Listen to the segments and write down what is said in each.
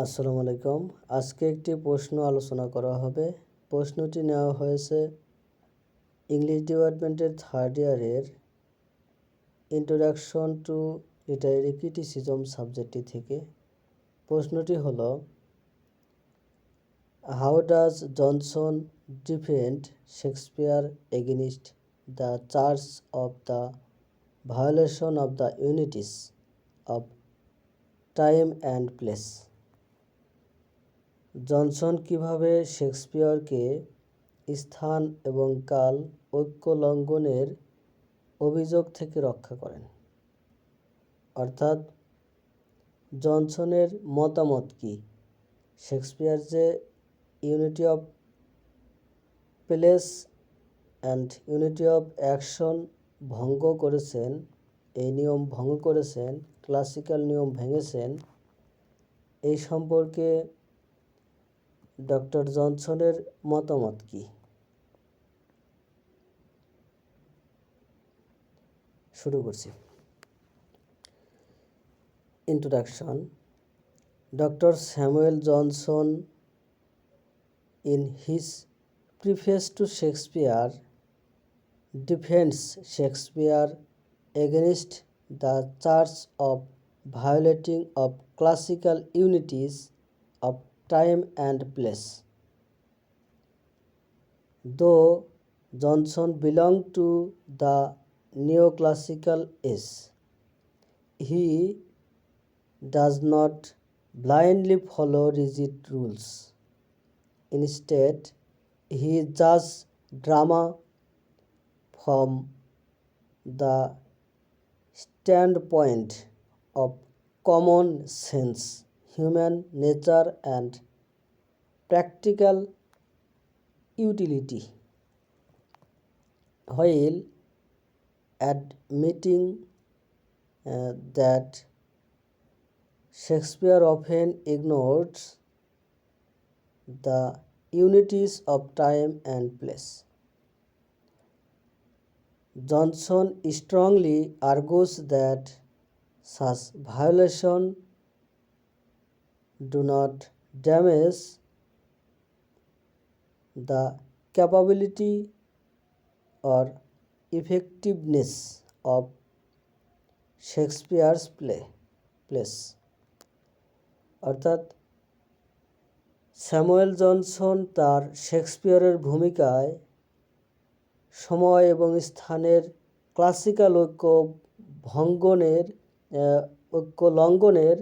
আসসালামু আলাইকুম। আজকে একটি প্রশ্ন আলোচনা করা হবে। প্রশ্নটি নেওয়া হয়েছে ইংলিশ ডিপার্টমেন্টের থার্ড ইয়ারের ইন্ট্রোডাকশন টু লিটারেরি ক্রিটিসিজম সাবজেক্টটি থেকে। প্রশ্নটি হলো, how does Johnson defend Shakespeare against the charge of the violation of the unities of time and place? Johnson কিভাবে শেক্সপিয়রকে স্থান এবং কাল ঐক্য লঙ্ঘনের অভিযোগ থেকে রক্ষা করেন? অর্থাৎ জনসনের মতামত কি? শেক্সপিয়ার যে unity of place and unity of action ভঙ্গ করেছেন, এই নিয়ম ভঙ্গ করেছেন, ক্লাসিক্যাল নিয়ম ভেঙেছেন, এই সম্পর্কে ডক্টর জনসনের মতামত কি? শুরু করছি। Introduction. Doctor Samuel Johnson in his preface to Shakespeare defends Shakespeare against the charge of violating of classical unities of time and place. Though Johnson belonged to the neoclassical age, he does not blindly follow rigid rules. Instead, he judges drama from the standpoint of common sense, human nature, and practical utility, while admitting that Shakespeare often ignores the unities of time and place. Johnson strongly argues that such violations do not damage the capability or effectiveness of Shakespeare's plays. অর্থাৎ Samuel Johnson তার শেক্সপিয়রের ভূমিকায় সময় এবং স্থানের classical ঐক্য লঙ্ঘনের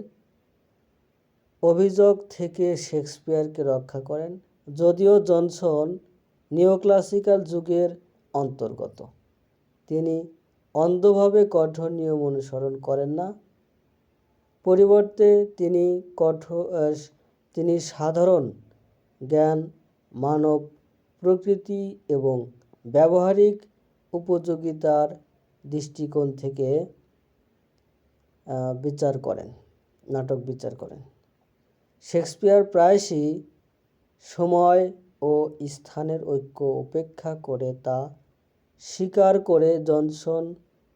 অভিযোগ থেকে শেক্সপিয়রকে রক্ষা করেন। যদিও জনসন নিওক্লাসিক্যাল যুগের অন্তর্গত, তিনি অন্ধভাবে কঠোর নিয়ম অনুসরণ করেন না। পরিবর্তে তিনি সাধারণ জ্ঞান, মানব প্রকৃতি এবং ব্যবহারিক উপযোগিতার দৃষ্টিকোণ থেকে নাটক বিচার করেন। শেক্সপিয়ার প্রায়শই সময় ও স্থানের ঐক্য উপেক্ষা করে তা স্বীকার করে জনসন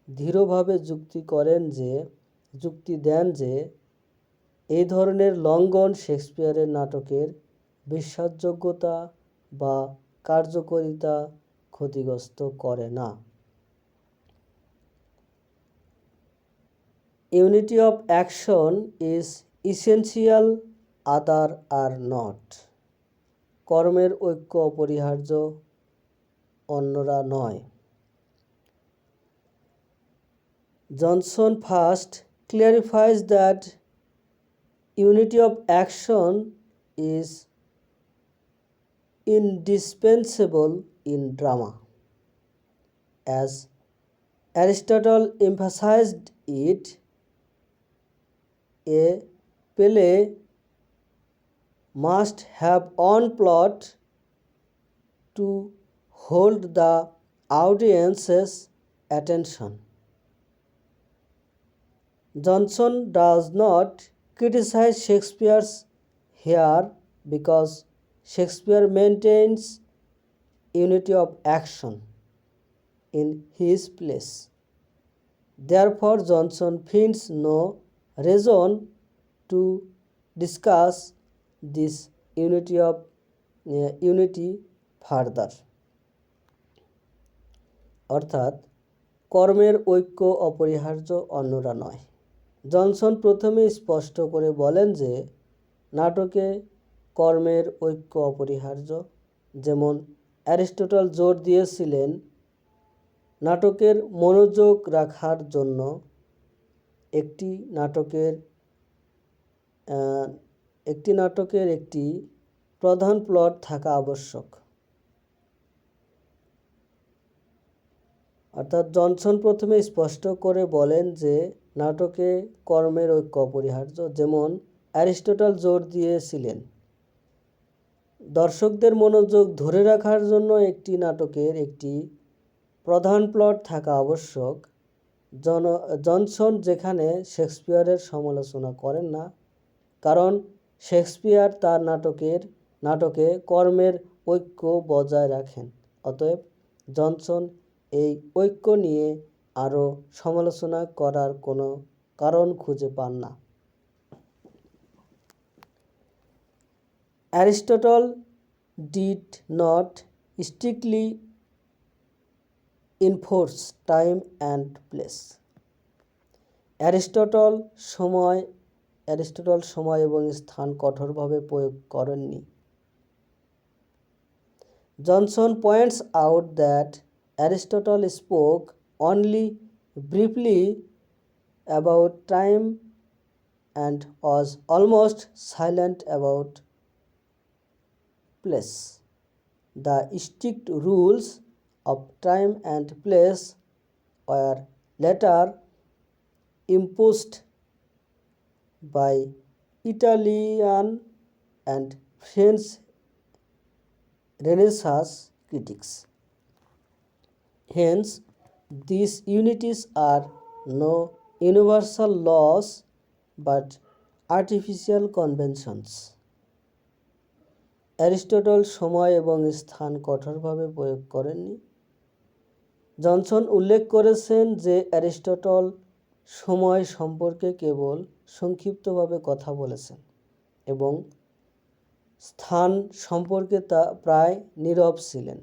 দৃঢ়ভাবে যুক্তি দেন যে এই ধরনের লঙ্ঘন শেক্সপিয়ারের নাটকের বিশ্বাসযোগ্যতা বা কার্যকারিতা ক্ষতিগ্রস্ত করে না। Unity of action is essential, other are not. কর্মের ঐক্য অপরিহার্য, অন্যরা নয়। Johnson first clarifies that unity of action is indispensable in drama. As Aristotle emphasized it, a play must have one plot to hold the audience's attention. Johnson does not criticize Shakespeare here because Shakespeare maintains unity of action in his place. Therefore, Johnson finds no reason to discuss this unity further. অর্থাৎ কর্মের ঐক্য অপরিহার্য, অন্যরা নয়। Johnson প্রথমে স্পষ্ট করে বলেন যে নাটকে কর্মের ঐক্য অপরিহার্য। যেমন অ্যারিস্টটল জোর দিয়েছিলেন নাটকের মনোযোগ রাখার জন্য একটি নাটকের একটি প্রধান প্লট থাকা আবশ্যক। অর্থাৎ জনসন প্রথমে স্পষ্ট করে বলেন যে নাটকে কর্মের ঐক্য অপরিহার্য। যেমন অ্যারিস্টটল জোর দিয়েছিলেন দর্শকদের মনোযোগ ধরে রাখার জন্য একটি নাটকের একটি প্রধান প্লট থাকা আবশ্যক। জনসন যেখানে শেক্সপিয়ারের সমালোচনা করেন না, কারণ শেক্সপিয়ার তার নাটকে কর্মের ঐক্য বজায় রাখেন। অতএব জনসন এই ঐক্য নিয়ে আরও সমালোচনা করার কোনো কারণ খুঁজে পান না। Aristotle did not strictly enforce time and place. Aristotle সময় এবং স্থান কঠোরভাবে প্রয়োগ করেননি। Johnson points out that Aristotle spoke only briefly about time and was almost silent about place. The strict rules of time and place were later imposed by Italian and French Renaissance critics. Hence, these unities are no universal laws but artificial conventions. Aristotle সময় এবং স্থান কঠোরভাবে প্রয়োগ করেননি। Johnson উল্লেখ করেছেন যে Aristotle সময় সম্পর্কে কেবল সংক্ষিপ্তভাবে কথা বলেছেন এবং স্থান সম্পর্কে তা প্রায় নীরব ছিলেন।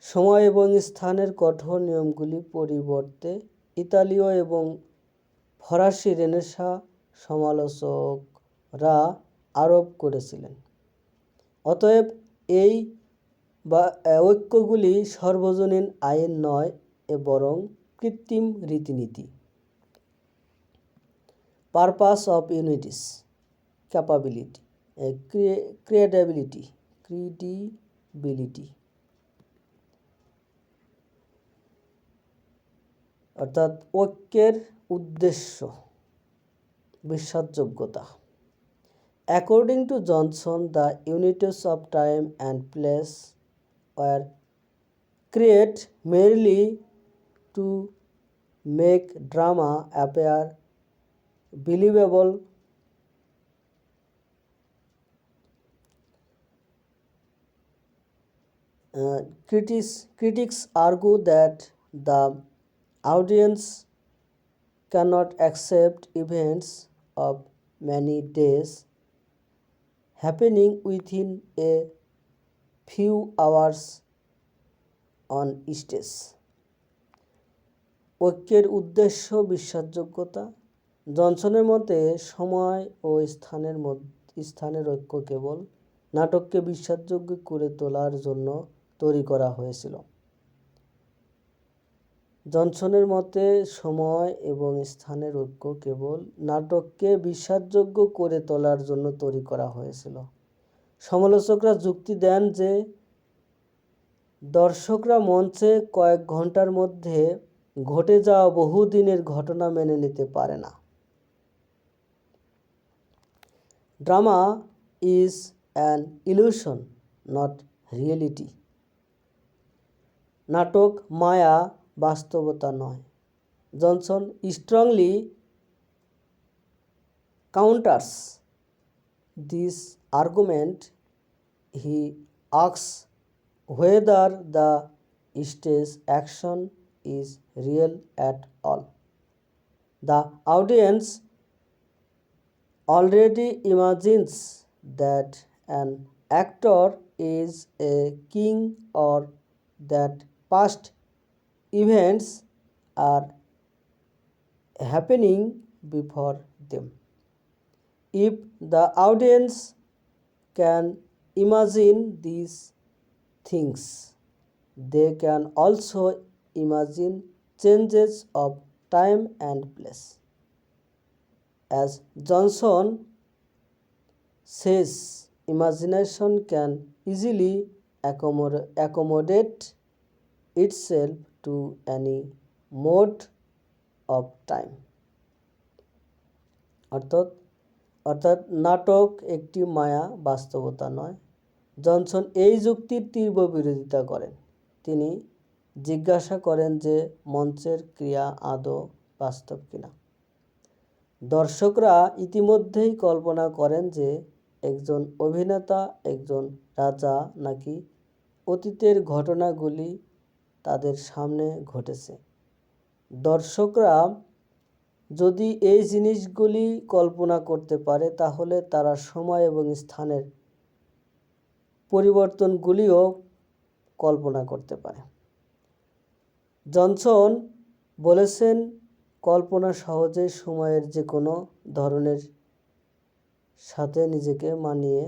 সময় এবং স্থানের কঠোর নিয়মগুলি পরিবর্তে ইতালীয় এবং ফরাসি রেনেসাঁ সমালোচকরা আরোপ করেছিলেন। অতএব এই ঐক্যগুলি সর্বজনীন আইন নয়, বরং কৃত্রিম রীতিনীতি। Purpose of unities, capability, credibility অর্থাৎ ঐক্যের উদ্দেশ্য, বিশ্বাসযোগ্যতা। According to Johnson, the unities of time and place were created merely to make drama appear believable. Critics argue that the audience cannot accept events of many days happening within a few hours on stage. ঐক্যের উদ্দেশ্য, বিশ্বাসযোগ্যতা। জনসনের মতে সময় ও স্থানের ঐক্য কেবল নাটককে বিশ্বাসযোগ্য করে তোলার জন্য তৈরি করা হয়েছিল। জনসনের মতে সময় এবং স্থানের ঐক্য কেবল নাটককে বিশ্বাসযোগ্য করে তোলার জন্য তৈরি করা হয়েছিল। সমালোচকরা যুক্তি দেন যে দর্শকরা মঞ্চে কয়েক ঘন্টার মধ্যে ঘটে যাওয়া বহুদিনের ঘটনা মেনে নিতে পারে না। Drama is an illusion, not reality. নাটক মায়া, বাস্তবতা নয়। Johnson strongly counters this argument. He asks whether the stage action is real at all. The audience already imagines that an actor is a king or that past events are happening before them. If the audience can imagine these things, they can also imagine changes of time and place. As Johnson says, imagination can easily accommodate itself to any mode of time. অর্থাৎ নাটক একটি মায়া, বাস্তবতা নয়। Johnson এই যুক্তির তীব্র বিরোধিতা করেন। তিনি জিজ্ঞাসা করেন যে মঞ্চের ক্রিয়া আদৌ বাস্তব কিনা। দর্শকরা ইতিমধ্যেই কল্পনা করেন যে একজন অভিনেতা একজন রাজা নাকি অতীতের ঘটনাগুলি তাদের সামনে ঘটেছে। দর্শকরা যদি এই জিনিসগুলি কল্পনা করতে পারে তাহলে তারা সময় এবং স্থানের পরিবর্তনগুলিও কল্পনা করতে পারে। জনসন বলেছেন, কল্পনা সহজেই সময়ের যে কোনো ধরনের সাথে নিজেকে মানিয়ে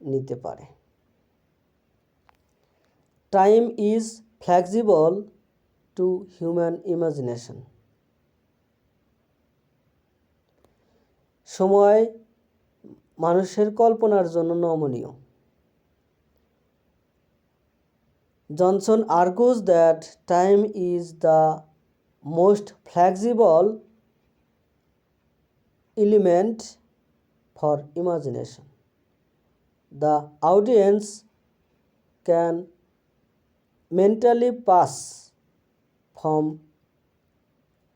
নিতে পারে। Time is flexible two human imagination. সময় মানুষের কল্পনার জন্য নমনীয়। Johnson argues that time is the most flexible element for imagination. The audience can mentally pass from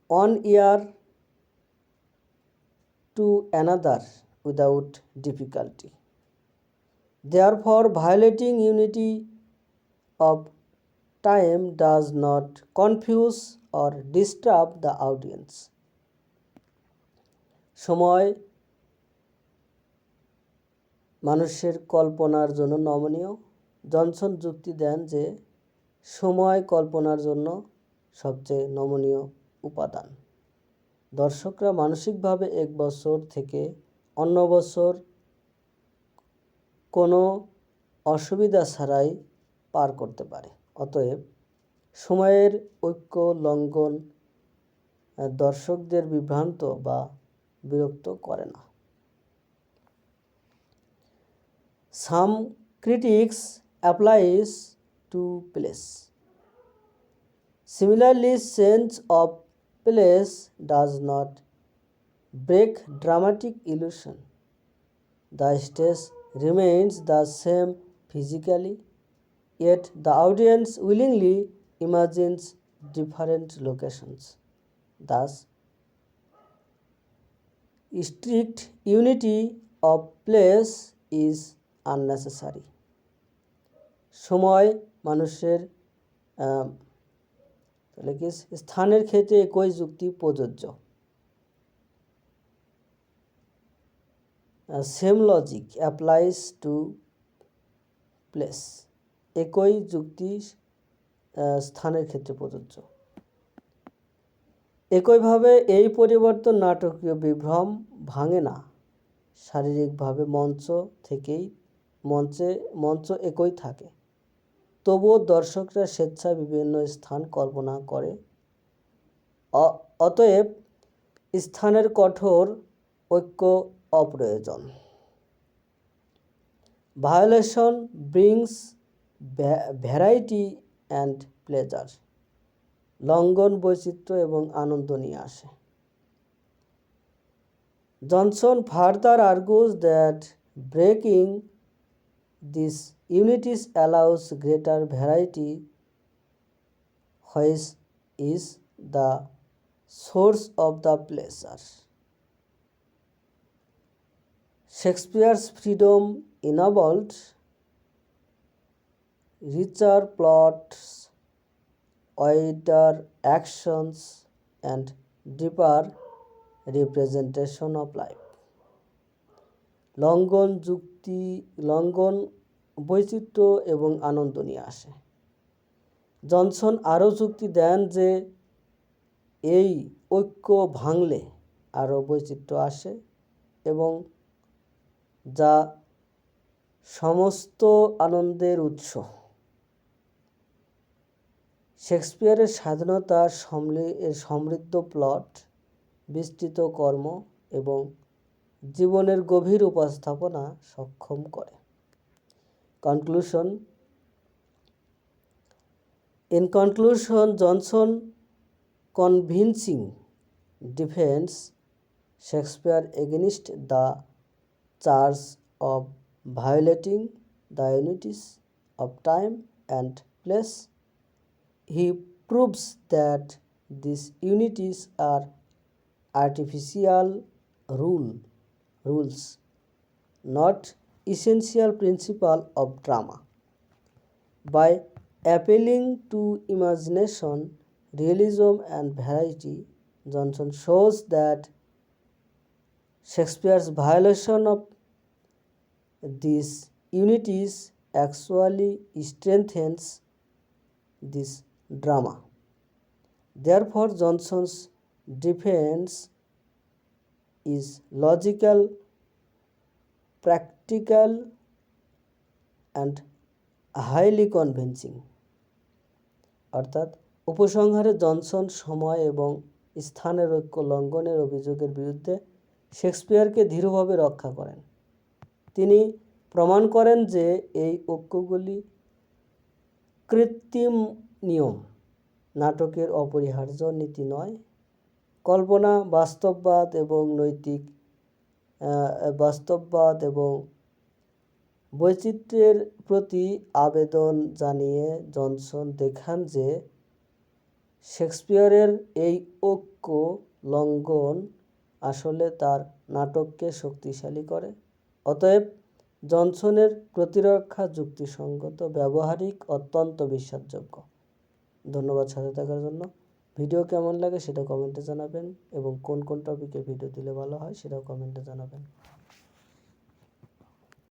one year to another without difficulty. Therefore, violating unity of time does not confuse or disturb the audience. সময় মানুষের কল্পনার জন্য নমনীয়। Johnson যুক্তি দেন যে সময় কল্পনার জন্য সবচেয়ে নমনীয় উপাদান। দর্শকরা মানসিকভাবে এক বছর থেকে অন্য বছর কোনো অসুবিধা ছাড়াই পার করতে পারে। অতএব সময়ের ঐক্য লঙ্ঘন দর্শকদের বিভ্রান্ত বা বিরক্ত করে না। Some critics applies to place. Similarly, sense of place does not break dramatic illusion. The stage remains the same physically, yet the audience willingly imagines different locations. Thus, strict unity of place is unnecessary. সময় মানুষের স্থানের ক্ষেত্রে একই যুক্তি প্রযোজ্য। Same logic applies to place. একই যুক্তি স্থানের ক্ষেত্রে প্রযোজ্য। একইভাবে এই পরিবর্তন নাটকীয় বিভ্রম ভাঙে না। শারীরিকভাবে মঞ্চ একই থাকে, তবুও দর্শকরা স্বেচ্ছায় বিভিন্ন স্থান কল্পনা করে। অতএব স্থানের কঠোর ঐক্য অপ্রয়োজন। Violation brings variety and pleasure. লঙ্ঘন বৈচিত্র্য এবং আনন্দ নিয়ে আসে। Johnson further argues that breaking these unities allows greater variety, which is the source of the pleasure. Shakespeare's freedom enabled richer plots, wider actions, and deeper representation of life. লঙ্ঘন, বৈচিত্র্য এবং আনন্দ নিয়ে আসে। জনসন আরও যুক্তি দেন যে এই ঐক্য ভাঙলে আরও বৈচিত্র্য আসে এবং যা সমস্ত আনন্দের উৎস। শেক্সপিয়ারের স্বাধীনতা, সমৃদ্ধ প্লট, বিস্তৃত কর্ম এবং জীবনের গভীর উপস্থাপনা সক্ষম করে। Conclusion. In conclusion, Johnson convincing defends Shakespeare against the charge of violating the unities of time and place. He proves that these unities are artificial rules, not essential principle of drama. By appealing to imagination, realism, and variety, Johnson shows that Shakespeare's violation of these unities actually strengthens this drama. Therefore, Johnson's defense is logical, practical, and highly convincing. অর্থাৎ উপসংহারে Johnson সময় এবং স্থানের ঐক্য লঙ্ঘনের অভিযোগের বিরুদ্ধে শেক্সপিয়ারকে দৃঢ়ভাবে রক্ষা করেন। তিনি প্রমাণ করেন যে এই ঐক্যগুলি কৃত্রিম নিয়ম, নাটকের অপরিহার্য নীতি নয়। কল্পনা, বাস্তববাদ এবং বৈচিত্র্যের প্রতি আবেদন জানিয়ে জনসন দেখান যে শেক্সপিয়ারের এই ঐক্য লঙ্ঘন আসলে তার নাটককে শক্তিশালী করে। অতএব জনসনের প্রতিরক্ষা যুক্তিসঙ্গত, ব্যবহারিক, অত্যন্ত বিশ্বাসযোগ্য। ধন্যবাদ সাথে থাকার জন্য। ভিডিও কেমন লাগে সেটা কমেন্টে জানাবেন এবং কোন কোন টপিকে ভিডিও দিলে ভালো হয় সেটাও কমেন্টে জানাবেন।